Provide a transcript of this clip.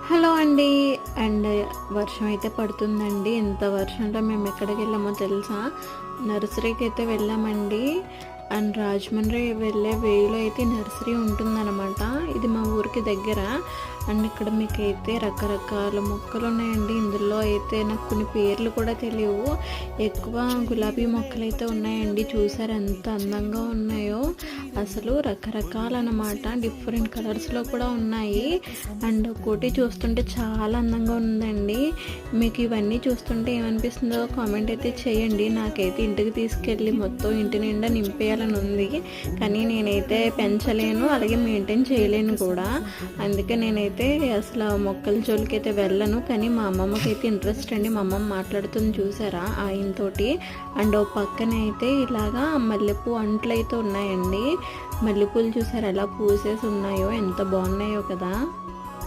Hello అండి. And వర్షం అయితే పడుతుందండి. ఎంత వర్షంలో మేము ఎక్కడికి వెళ్ళామో తెలుసా? నర్సరీకి అయితే వెళ్ళామండి. అండ్ రాజమండ్రి వెళ్ళే వేలో అయితే నర్సరీ ఉంటుందన్నమాట. ఇది మా ఊరికి దగ్గర. అండ్ ఇక్కడ మీకైతే రకరకాల మొక్కలు ఉన్నాయండి. ఇందులో అయితే నాకు కొన్ని పేర్లు కూడా తెలియవు. ఎక్కువ గులాబీ మొక్కలు అయితే ఉన్నాయండి. చూసారు ఎంత అందంగా ఉన్నాయో. అసలు రకరకాలన్నమాట, డిఫరెంట్ కలర్స్లో కూడా ఉన్నాయి. అండ్ ఒకటి చూస్తుంటే చాలా అందంగా ఉందండి. మీకు ఇవన్నీ చూస్తుంటే ఏమనిపిస్తుందో కామెంట్ అయితే చేయండి. నాకైతే ఇంటికి తీసుకెళ్ళి మొత్తం ఇంటి నిండా నింపేయాలని ఉంది, కానీ నేనైతే పెంచలేను, అలాగే మెయింటైన్ చేయలేను కూడా. అందుకే నేనైతే అసలు మొక్కల జోలికి అయితే వెళ్ళను. కానీ మా అమ్మమ్మకి అయితే ఇంట్రెస్ట్ అండి. మా అమ్మమ్మ మాట్లాడుతుంది చూసారా ఆయనతోటి. అండ్ ఓ పక్కన అయితే ఇలాగా మల్లెపూ అంట్లు అయితే ఉన్నాయండి. మల్లెపూలు చూసారు ఎలా పూసేసి ఉన్నాయో, ఎంత బాగున్నాయో కదా.